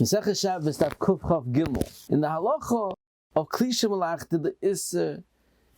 Masechet Shabbos daf Kuf Chaf Gimel. In the halacha of Kli shemelachto the lissur,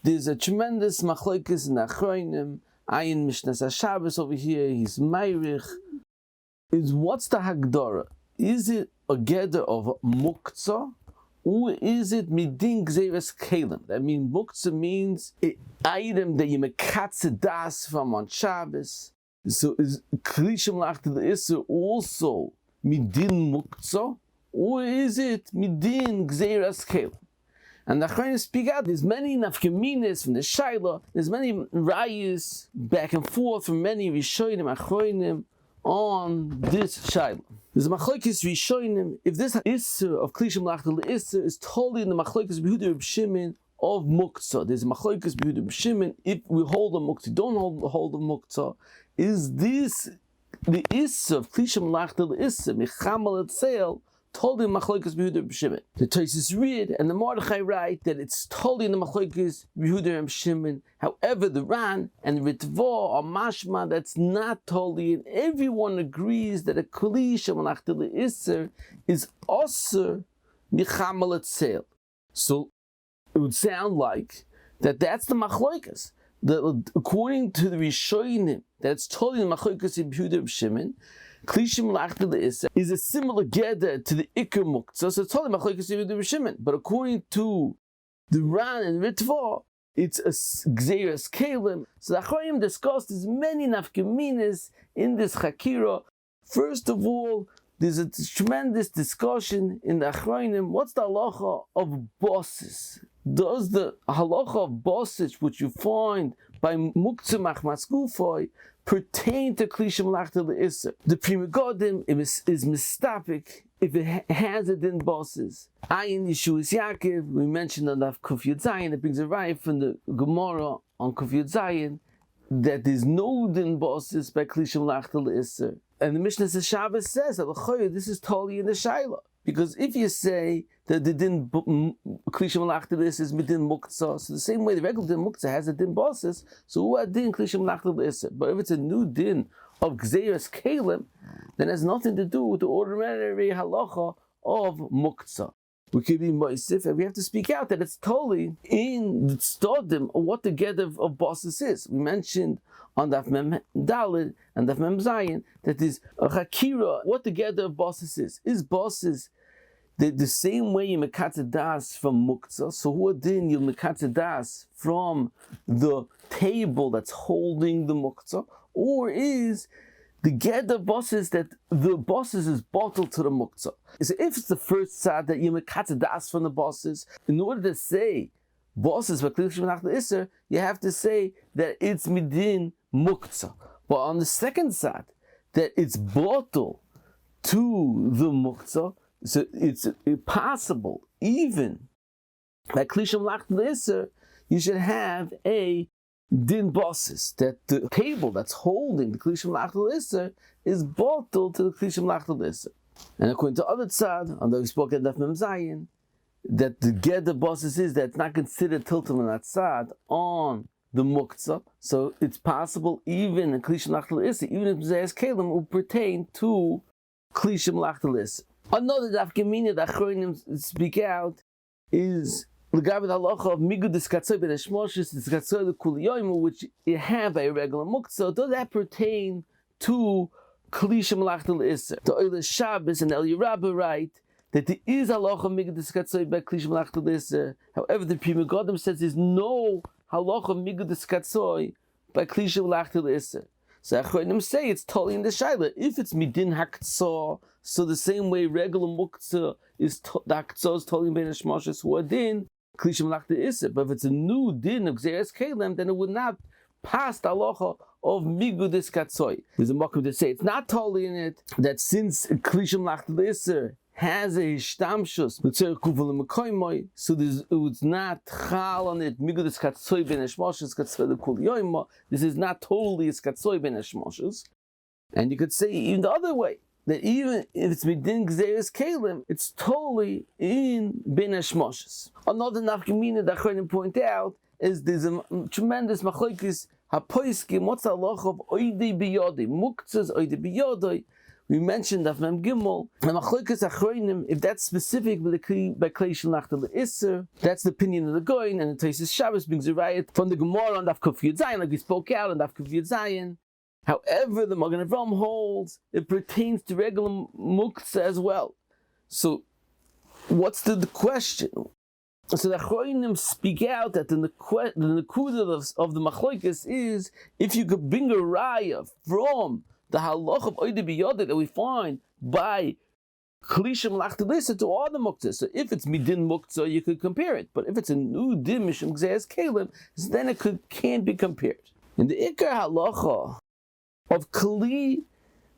there's a tremendous machlokes in the Achronim. Ayin Mishnas Shabbos over here, he's Meirich. Is what's the Hagdara? Is it a gather of muktzah, or is it midin gzeres kelim? That means muktzah means an item that you mekatze das from on Shabbos. So is Kli shemelachto the lissur also midin muktzah, or is it midin gzeres kelim? And the Achronim speak out. There's many nafkaminas from the Shaila. There's many rayas back and forth from many Rishonim Achronim on this Shaila. There's a machlokes Rishonim. If this lissur of Kli shemelachto lissur is totally in the machlokes Yehuda Reb Shimon of muktzah. There's a machlokes Yehuda Reb Shimon. If we hold the muktzah, don't hold the muktzah. Is this the lissur of Kli shemelachto lissur mechamal etzel? Totally in machlokes Yehuda Reb Shimon. The Tosfos read and the Mordechai write that it's totally in the machlokes Yehuda Reb Shimon. However, the Ran and the Ritva are mashma that's not totally, and everyone agrees that a Kli shemelachto lissur is also michamal etzel. So it would sound like that's the machlokes. That according to the Rishonim, that's totally in the machlokes of Yehuda Reb Shimon. Kli shemelachto lissur is a similar gather to the Iker Muktzah, so it's totally machlokes Yehuda Reb Shimon. But according to the Ran and Ritva, it's a gzeres kelim. So the Achronim discussed there's many nafkaminas in this chakira. First of all, there's a tremendous discussion in the Achronim. What's the halacha of bosses? Does the halacha of bosses, which you find by muktzah machmas gufay, pertain to Kli shemelachto lissur? The Pri Megadim is mistapik if it has it in bosses. Ayin Yeshuas Yaakov, we mentioned on Daf Kuf Yud Zayin, it brings a right from the Gemara on Kuf Yud Zayin that there's no din bosses by Kli shemelachto lissur. And the Mishnah Shabbos says that this is totally in the Shaila. Because if you say that the din Kli shemelachto lissur is midin muktzah, so the same way the regular din muktzah has a din bosses, so who had din Kli shemelachto lissur? But if it's a new din of gzeres kelim, then it has nothing to do with the ordinary halacha of muktzah. We could be moisif, and we have to speak out that it's totally in the stodim of what the gather of bosses is. We mentioned on Daf Mem Daled and Daf Mem Zayin that there's a chakira, what the gather of bosses is. Is bosses the same way you mekatze das from muktzah? So who din you mekatze das from the table that's holding the muktzah? Or is the gather of bosses that the bosses is bottled to the muktzah? So if it's the first side that you mekatze das from the bosses, in order to say bosses by Kli shemelachto lissur, you have to say that it's midin muktzah. But on the second side, that it's bottled to the muktzah, so it's impossible, even by Kli shemelachto lissur, you should have a din bosses, that the table that's holding the Kli shemelachto lissur is bottled to the Kli shemelachto lissur. And according to other tzad, although we spoke at Daf Mem Zayin, that the gather bosses is that it's not considered tiltum and atzad on the muktzah, so it's possible even in Kli shemelachto lissur, even if gzeres kelim will pertain to Kli shemelachto lissur. Another nafkamina that Achronim speak out is l'gabe the halacha of migud diskatzoi ben hashmoshes diskatzoi l'kul yoymu, which you have a regular muktzah. Does that pertain to Kli shemelachto lissur? The Oile Shabbos and El Yerabah write that there is halacha migud diskatzoi by Kli shemelachto lissur. However, the Pri Megadim says there's no halacha migud diskatzoi by Kli shemelachto lissur. So Achronim say it's totally in the Shaila. If it's midin haktzah, so the same way regular muktzah is the haktzah is totally ben hashmoshes who are din Kli shemelachto lissur. But if it's a new din of gzeres kelim, then it would not pass the halacha of migud diskatzoi. There's a makom to say it's not totally in it, that since Kli shemelachto lissur has a hishtamshus mitzvah kuvel mekoymoi, so it's not chal on it migud diskatzoi ben hashmoshes katzoi l'kul yoyma. This is not totally a skatzoi ben hashmoshes. And you could say even the other way, that even if it's midin gzeres kelim, it's totally in ben hashmoshes. Another nafkamina that Achronim point out is there's a tremendous machlokes hapoiskim. What's the halacha of oidei biyodei? Muktzah's oidei biyodei. we mentioned of Mem Gimel, and Machlokas Achronim, if that's specific by Klei shemelachto lissur, that's the opinion of the Goyin, and the Taisus Shabbos brings a riot from the Gemara on Daf Kuf Yud Zayin, like we spoke out on Daf Kuf Yud Zayin. However, the Magen Avraham holds it pertains to regular muktzah as well. So, what's the question? So the Achronim speak out that the nekuda of the Machlokas is if you could bring a raya from the halach of Oide Biyodeh that we find by Kli shemelachto lissur to all the muktzah. So if it's midin muktzah, you could compare it. But if it's a new din mishum gzeis kelim, then it can't be compared. In the ikar halacha of Kli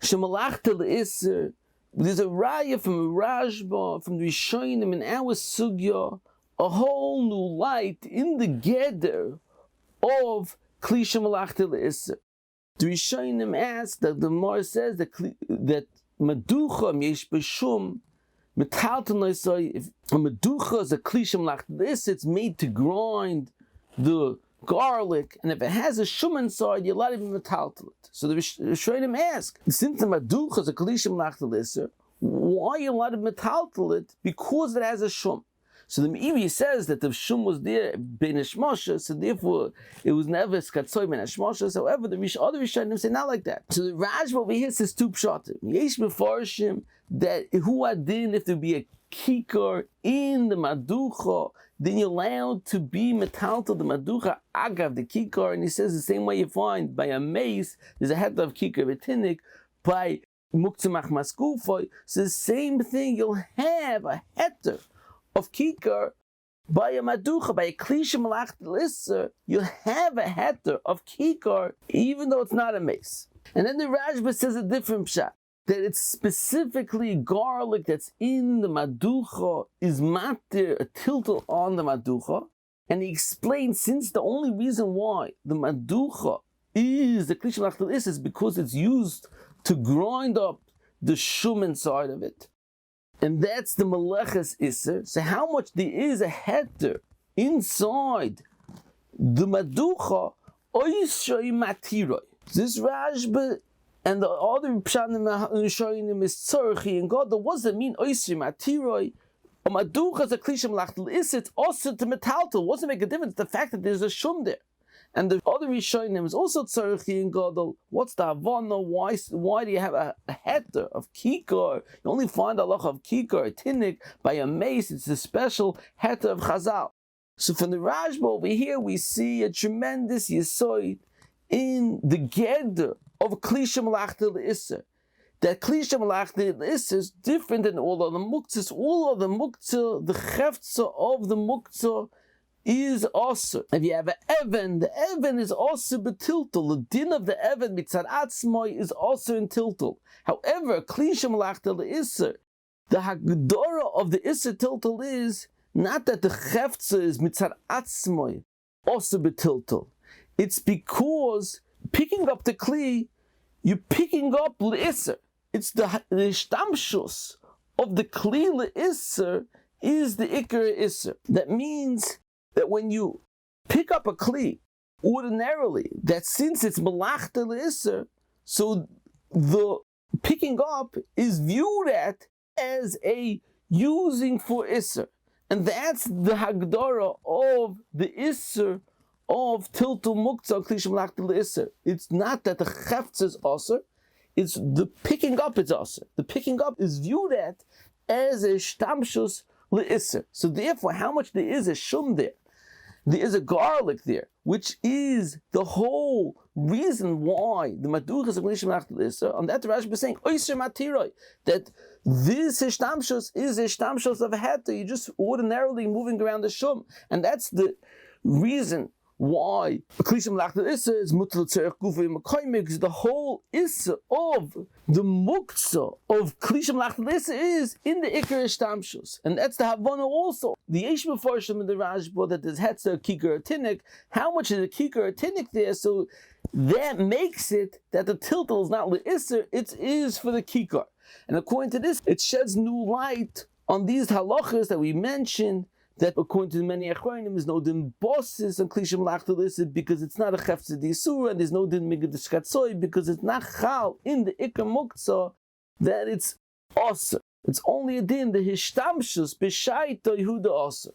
shemelachto lissur, there's a raya from Rashba, from the Rishonim in our sugya, a whole new light in the geder of Kli shemelachto lissur. The Rishonim ask that the Gemara says that Meducha yesh b'shum metaltel noisai. If a Meducha is a Kli shemelachto lissur, it's made to grind the garlic, and if it has a shum inside, you're allowed to be metaltel it. So the Rishonim ask, since the Meducha is a Kli shemelachto lissur, why are you allowed to metaltel it? Because it has a shum. So the Meiri says that the shum was there ben hashmosha, so therefore it was never skatzoy ben hashmosha. However, the other Rishonim say not like that. So the Rashba over here says two pshatim. Yesh mefarshim that who adin if there be a kikar in the maducha, then you're allowed to be metaltel the maducha agav the kikar, and he says the same way you find by a mace there's a head of kikar v'tinnik by muktzah machmas gufoy. So the same thing, you'll have a heter of kikar by a maducha, by a Kli shemelachto lissur, you'll have a heter of kikar even though it's not a mace. And then the Rashba says a different pshat, that it's specifically garlic that's in the maducha is matir, a tiltal on the maducha, and he explains since the only reason why the maducha is the Kli shemelachto lissur is because it's used to grind up the shum inside of it. And that's the meleches isser. So how much there is a heter inside the maducha, oishay matiroi. This Rashba and the other pshanim showing him is tzorchi and God. What does it mean oishay matiroi? A maducha is a Kli shemelachto lissur. It's also to metaltel. What does it make a difference? The fact that there's a shum there. And the other Rishonim is also tzarchi and gadol. What's the havana? Why do you have a heter of kikar? You only find a loch of kikar, a tinnik, by a mace. It's a special heter of chazal. So from the Rashba over here, we see a tremendous yisoid in the geder of Kli shemelachto lissur. That Kli shemelachto lissur is different than all of the muktzahs. All of the muktzah, the cheftza of the muktzah, is also. If you have an Evan, the Evan is also betiltel. The din of the Evan mitzad atzmoi is also in tiltel. However, Kli shemelachto lissur, the hagdora of the isser tiltel is not that the cheftza is mitzad atzmoi also betiltel. It's because picking up the Kli, you're picking up l'isser. It's the shtamshus of the Kli l'isser is the ikar isser. That means that when you pick up a Kli, ordinarily, that since it's melachta l'isser, so the picking up is viewed at as a using for isser. And that's the hagdara of the isser of tiltul muktzah Kli shemelachto l'isser. It's not that the cheftz is osir, it's the picking up is osir. The picking up is viewed at as a shtamshus l'isser. So therefore, how much there is a shum there? There is a garlic there, which is the whole reason why the maduchas of Kli shemelachto lissur. On that, the Rashba is saying, "Oiser matiroi," that this ishtamshus is ishtamshus of a heter. You're just ordinarily moving around the shum, and that's the reason why Kli shemelachto lissur is mutal tzerich gufay mekayim, because the whole issa of the muktzah of Kli shemelachto lissur is in the ikar ishtamshus, and that's the havana also. The yesh mefarshim in the Rashba that there's hetzer kikar tinnik. How much is a kikar tinnik there? So that makes it that the tiltal is not l'isser, it is for the kikar. And according to this, it sheds new light on these halachas that we mentioned, that according to many achronim is no din bosses on Kli shemelachto lissur because it's not a chefetz d'isur, and there's no din migad shkatzoy because it's not chal in the ikar muktzah then it's also. It's only a din the hishtamshus b'shaito Yehuda also.